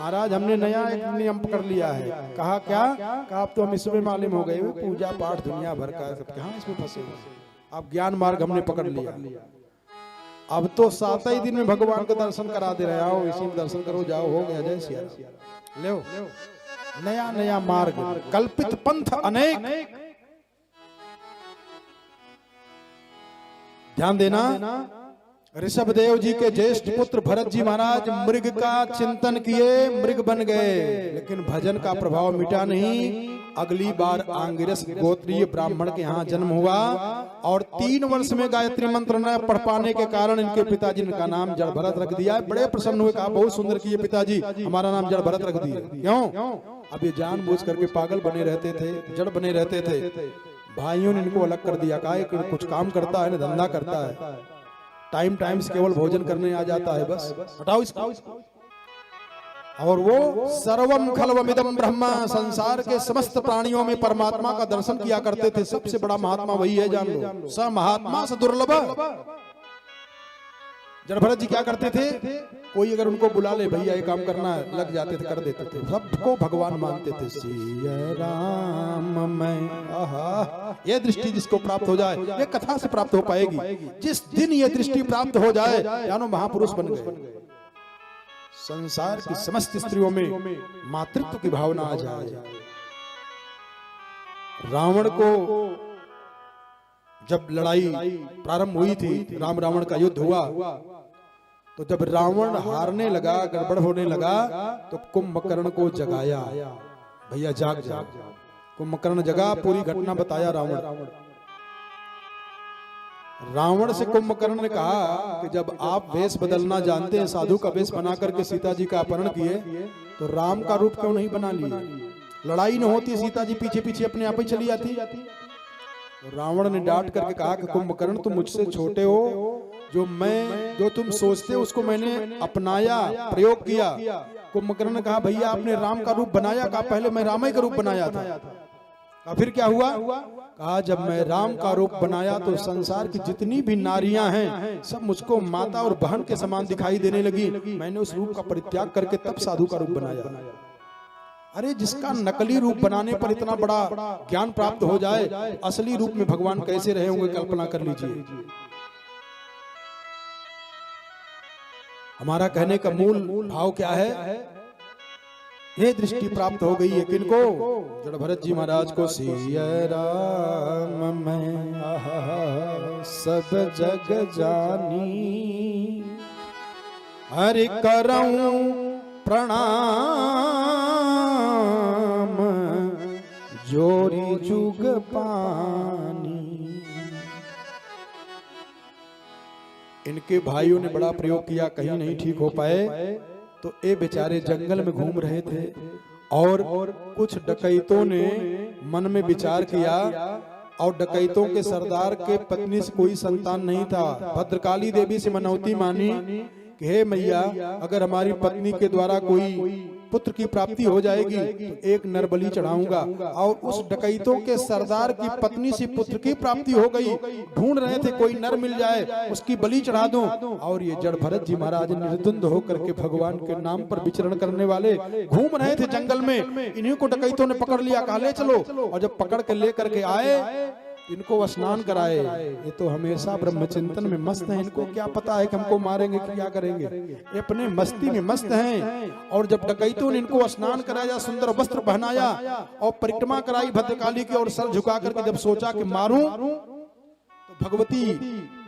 महाराज हमने नया एक नियम पकड़ लिया है। कहा क्या? कहा अब तो हम इसमें मालूम हो गए, पूजा पाठ दुनिया भर का सब कहाँ इसमें फंसे हुए। अब ज्ञान मार्ग हमने पकड़ लिया। अब तो 7 ही दिन में भगवान का दर्शन करा दे रहे। आओ इसी में दर्शन करो, जाओ, हो गया। जय सिया राम। लो नया नया मार्ग, कल्पित पंथ अनेक। ध्यान देना, ऋषभदेव जी के ज्येष्ठ पुत्र भरत जी महाराज मृग का चिंतन किए, मृग बन गए, लेकिन भजन का प्रभाव मिटा नहीं। अगली बार आंगिरस गोत्रीय ब्राह्मण के यहाँ जन्म हुआ और 3 वर्ष में गायत्री मंत्र न पढ़ पाने के कारण इनके पिताजी ने का नाम जड़ भरत रख दिया। बड़े प्रसन्न हुए, कहा बहुत सुंदर किए पिताजी, हमारा नाम जड़ भरत रख दिया। क्यों? अब ये जानबूझ करके पागल बने रहते थे, जड़ बने रहते थे। भाइयों ने इनको अलग कर दिया। कहा कुछ काम करता है ना, धंधा करता है, टाइम से केवल भोजन करने आ जाता है, बस हटाओ इसको। और वो सर्वम खलवमिदं ब्रह्म, संसार के समस्त प्राणियों में परमात्मा का दर्शन किया करते थे। सबसे बड़ा महात्मा वही है, जान लो। स महात्मा स दुर्लभ। जड़भरत जी क्या करते थे? कोई अगर उनको बुला ले, भैया ये काम करना है, लग जाते थे, कर देते थे। सबको भगवान मानते थे। सिया राम मैं, आहा, ये दृष्टि जिसको प्राप्त हो जाए, ये कथा से प्राप्त हो पाएगी। जिस दिन ये दृष्टि प्राप्त हो जाए, जानो महापुरुष बन गए। संसार की समस्त स्त्रियों में मातृत्व की भावना आ जाए। रावण को जब लड़ाई प्रारंभ हुई थी, राम रावण का युद्ध हुआ, तो जब रावण हारने लगा, गड़बड़ होने लगा, तो कुंभकर्ण को जगाया, भैया जाग जाग। कुंभकर्ण जगा, पूरी घटना बताया रावण से कुंभकर्ण ने कहा कि जब आप वेश बदलना जानते हैं, साधु का वेश बना करके सीता जी का अपहरण किए, तो राम का रूप क्यों नहीं बना लिए? लड़ाई न होती, सीता जी पीछे पीछे अपने आप ही चली आती। रावण ने डांट करके कहा कि कुंभकर्ण तुम मुझसे छोटे हो, जो तुम सोचते हो उसको मैंने अपनाया, प्रयोग किया। कुंभकर्ण ने कहा भैया आपने राम का रूप बनाया? कहा पहले मैं राम का रूप बनाया था। फिर क्या हुआ? कहा जब मैं राम का रूप बनाया तो संसार की जितनी भी नारियां हैं सब मुझको माता और बहन के समान दिखाई देने लगी। मैंने उस रूप का परित्याग करके तब साधु का रूप बनाया। अरे जिसका नकली रूप बनाने पर इतना बड़ा ज्ञान प्राप्त हो जाए, असली रूप में भगवान कैसे रहे होंगे, कल्पना कर लीजिए। हमारा कहने का मूल भाव क्या है? ये दृष्टि प्राप्त हो गई है किनको? जड़ भरत जी महाराज को। सिया राम मैं सब जग जानी, हरि करऊं प्रणाम, जोरी जुग पानी। इनके भाइयों ने बड़ा प्रयोग किया, कहीं नहीं ठीक हो पाए, तो ये बेचारे जंगल में घूम रहे थे और कुछ डकैतों ने मन में विचार किया, और डकैतों के सरदार के पत्नी से कोई संतान नहीं था। भद्रकाली देवी से मनौती मानी कि हे मैया, अगर हमारी पत्नी के द्वारा कोई पुत्र की प्राप्ति हो जाएगी तो एक नर बलि चढ़ाऊंगा। और उस डकैतों के सरदार की पत्नी से पुत्र की प्राप्ति हो गई। ढूंढ रहे थे कोई नर मिल जाए, उसकी बलि चढ़ा दूं। और ये जड़ भरत जी महाराज निर्द्वंद होकर के भगवान के नाम पर विचरण करने वाले घूम रहे थे जंगल में। इन्हीं को डकैतों ने पकड़ लिया, कहा ले चलो। और जब पकड़ के लेकर के आए, इनको स्नान कराए। ये तो हमेशा ब्रह्म चिंतन में मस्त हैं, इनको क्या पता है कि हमको मारेंगे कि क्या करेंगे, ये अपने मस्ती में मस्त हैं। और जब डकैतों ने इनको स्नान कराया, सुंदर वस्त्र पहनाया और परिक्रमा कराई भद्रकाली की, और सर झुका करके जब सोचा कि मारूं, तो भगवती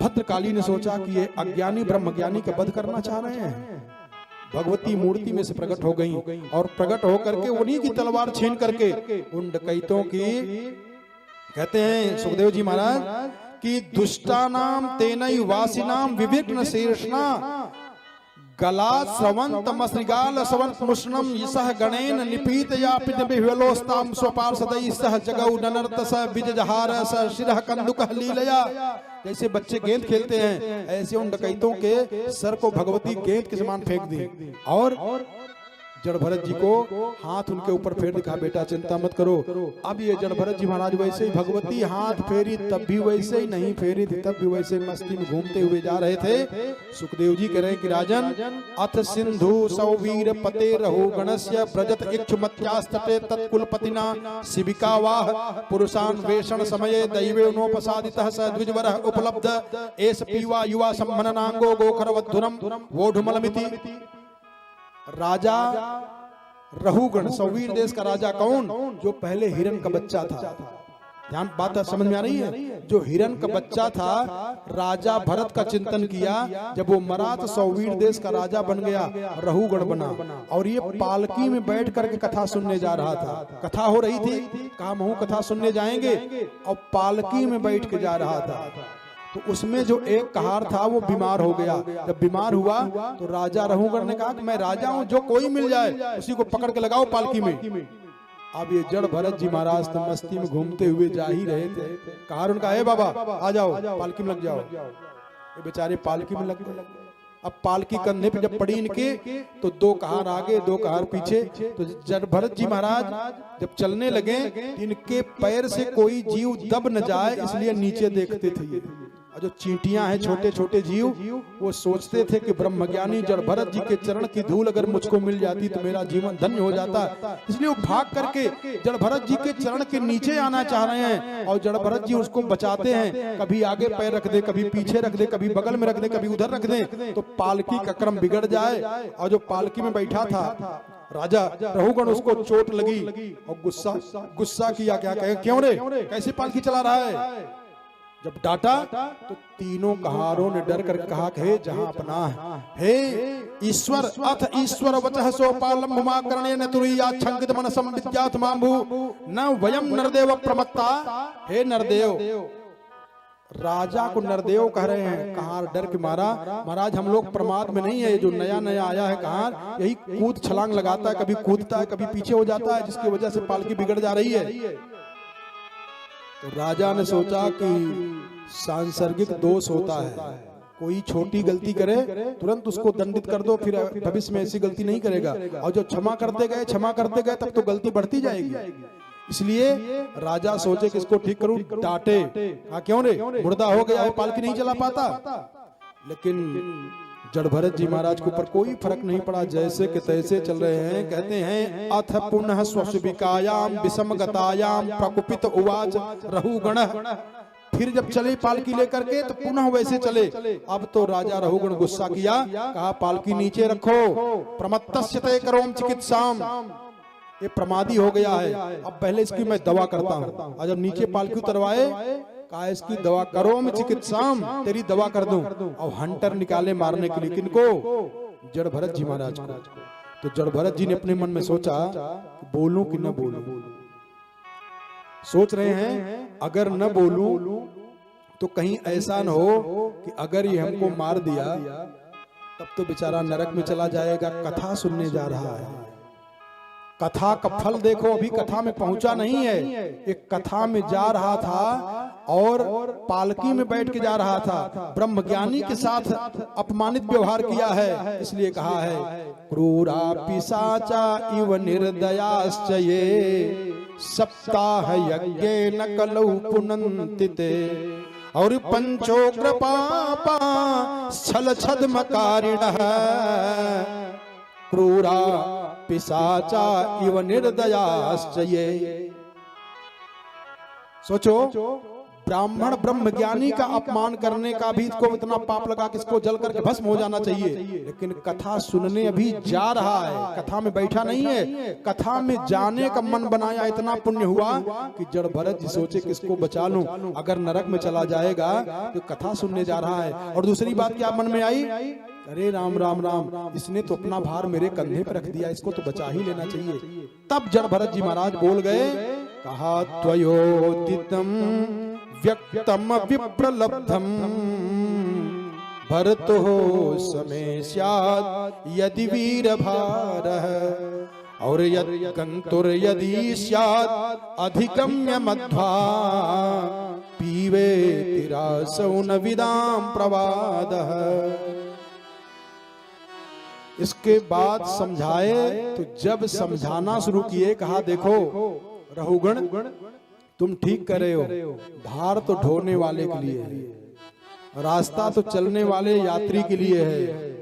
भद्रकाली ने सोचा कि ये अज्ञानी ब्रह्मज्ञानी का वध करना चाह रहे हैं। भगवती मूर्ति में से प्रकट हो गई और प्रकट होकर के उन्हीं की तलवार छीन करके उन डकैतों की, कहते हैं सुखदेव जी महाराज कि दुष्टानाम तेनई वासिनाम विविघ्न शीर्षणा गला स्रवंत मसृगाल स्रवंत मुष्णम यसह गणेन निपीत यापित बिह्वलोस्ताम स्वपार्षदै सह जगौ ननर्त स विजजहार स शिरः कंदुकः लीलया। जैसे बच्चे गेंद खेलते हैं, ऐसे उन डकैतों के सर को भगवती गेंद के समान फेंक दी। और जड़ भरत जी को हाथ उनके ऊपर फेर दिखा, बेटा चिंता मत करो। अब ये जड़ भरत जी महाराज वैसे ही भगवती हाथ फेरी तब भी वैसे ही, नहीं फेरी थी तब भी वैसे मस्ती में घूमते हुए जा रहे थे। सुखदेव जी कह रहे कि राजन, अथ सिंधु सौवीर पते रहो गणस्य ब्रजत इक्षुमत्यास्तटे तत्कुलपतिना शिविकावाह पुरुषान वेषण समये दैवेनोपसादितः स द्विजवरः उपलब्ध एस पीवा युवा सम्मननांगो गोखरवद्धुरम वोढुमलमिति। राजा रहुगण, सौवीर देश का राजा कौन? जो पहले हिरण का बच्चा था। ध्यान, बात समझ में आ रही है? जो हिरण का बच्चा था, राजा भरत का चिंतन किया, जब वो मरा तो सौवीर देश का राजा बन गया, रहुगण बना। और ये पालकी में बैठ करके कथा सुनने जा रहा था। कथा हो रही थी, कहा महू कथा सुनने जाएंगे, और पालकी में बैठ के जा रहा था। तो उसमें जो एक कहार था वो बीमार हो गया। जब बीमार हुआ तो राजा रहुगण ने कहा कि मैं राजा हूं, जो कोई मिल जाए उसी को पकड़ के लगाओ पालकी में। अब ये जड़ भरत जी महाराज तो मस्ती में घूमते हुए जा ही रहे थे। कहार उनका, है बाबा आ जाओ पालकी में लग जाओ। ये बेचारे पालकी में लग गए। अब पालकी कंधे पे जब पड़ी इनके तो दो कहार आगे दो कहार पीछे। तो जड़ भरत जी महाराज जब चलने लगे, इनके पैर से कोई जीव दब न जाए इसलिए नीचे देखते थे। और जो चींटियां हैं, छोटे छोटे जीव, वो सोचते थे कि ब्रह्मज्ञानी जड़ भरत जी के चरण की धूल अगर मुझको मिल जाती तो मेरा जीवन धन्य हो जाता। इसलिए वो भाग करके जड़ भरत जी के चरण के नीचे आना चाह रहे हैं, और जड़ भरत जी उसको बचाते हैं। कभी आगे पैर रख दे, कभी पीछे रख दे, कभी बगल में रख दे, कभी उधर रख दे, तो पालकी का क्रम बिगड़ जाए। और जो पालकी में बैठा था राजा रहुगण, उसको चोट लगी और गुस्सा किया। क्या कहे, क्यों रे कैसे पालकी चला रहा है? जब डांटा तो तीनों कहारों ने डर कर कहा कि जहां अपना है ईश्वर, अथ ईश्वर वचः सोपालम भूमाकरणे न तुरीया छंकित मनसम विद्यात मांभू न वयम नरदेव प्रमत्ता। हे नरदेव, राजा को नरदेव कह रहे हैं। कहार डर के मारा, महाराज हम लोग प्रमाद में नहीं है, जो नया नया आया है कहार यही कूद छलांग लगाता है, कभी कूदता है कभी पीछे हो जाता है, जिसकी वजह से पालकी बिगड़ जा रही है। तो राजा ने सोचा कि सांसर्गिक दोष होता है, कोई छोटी गलती करे तुरंत उसको दंडित कर दो, फिर भविष्य में ऐसी गलती नहीं करेगा। और जो क्षमा करते गए तब तो गलती बढ़ती जाएगी। इसलिए राजा सोचे कि इसको ठीक करूं, डांटे। हाँ क्यों रे, मुर्दा हो गया है, पालकी नहीं चला पाता। लेकिन जड़ भरत जी महाराज के ऊपर कोई फर्क नहीं पड़ा, जैसे के तैसे चल रहे हैं। कहते हैं अथ पुनः स्वशुभिकायाम विषमगतायाम प्रकुपित उवाच रहुगण। फिर जब चले पालकी लेकर के तो पुनः वैसे चले। अब तो राजा रहुगण गुस्सा किया, कहा पालकी नीचे रखो, प्रमत्तस्यते करोम चिकित्साम। ये प्रमादी हो गया है, अब पहले इसकी मैं दवा करता हूँ। और जब नीचे पालकी उतरवाए, कहा इसकी दवा करो, मैं चिकित्साम, तेरी दवा कर दूं। और हंटर निकाले मारने के लिए, किनको? जड़ भरत जी महाराज को। तो जड़ भरत जी ने अपने मन में सोचा कि बोलूं कि न बोलूं। सोच रहे हैं अगर न बोलूं तो कहीं ऐसा न हो कि अगर ये हमको मार दिया तब तो बेचारा नरक में चला जाएगा। कथा सुनने जा रहा है, कथा का फल देखो, अभी कथा में पहुंचा नहीं है। एक कथा में जा रहा था और पालकी में बैठ के जा रहा था, ब्रह्मज्ञानी के साथ अपमानित व्यवहार किया है। इसलिए कहा है क्रूरा पिशाचा इव निर्दयाश्च ये सप्ताह यज्ञेन कलौ पुनन्तिते। और पंचोग्र पापा छल छद्मकारिणः क्रूरा पिशाचा इव निर्दयाश्च ये। सोचो, ब्राह्मण ब्रह्मज्ञानी का अपमान करने का भी इसको इतना पाप लगा कि इसको जल करके भस्म हो जाना चाहिए। लेकिन कथा सुनने अभी जा रहा है, कथा में बैठा नहीं है। कथा में जाने का मन बनाया, इतना पुण्य हुआ कि जड़ भरत जी सोचे कि इसको बचा लूं, अगर नरक में चला जाएगा तो कथा सुनने जा रहा है। और दूसरी बात क्या मन में आई, अरे राम राम राम, इसने तो अपना भार मेरे कंधे पर रख दिया, इसको तो बचा ही लेना चाहिए। तब जड़ भरत जी महाराज बोल गए, कहा त्वयोदितम व्यक्तम विप्रलब्धम भरतो समय स्यात् यदि वीर भारः। और यद्गन्तुर यदि स्यात् अधिगम्य मध्वा पीवे तिरासौ न विदाम प्रवादः। इसके बाद समझाए तो जब समझाना शुरू किए कहा देखो रहुगण तुम ठीक कर रहे हो, भार तो ढोने वाले के लिए है, रास्ता तो चलने वाले यात्री के लिए है।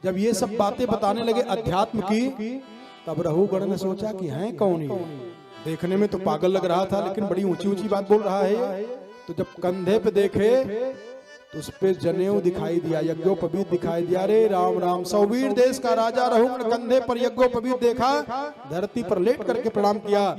जब ये सब बातें बताने लगे अध्यात्म की, तब रहुगण ने सोचा कि हैं कौन ये, देखने में तो पागल लग रहा था लेकिन बड़ी ऊंची ऊंची बात बोल रहा है। तो जब कंधे पे देखे तो उस पे जनेऊ दिखाई दिया, यज्ञोपवीत दिखाई दिया। अरे राम राम, सौवीर देश का राजा रहुगण कंधे पर यज्ञोपवीत देखा, धरती पर लेट करके प्रणाम किया।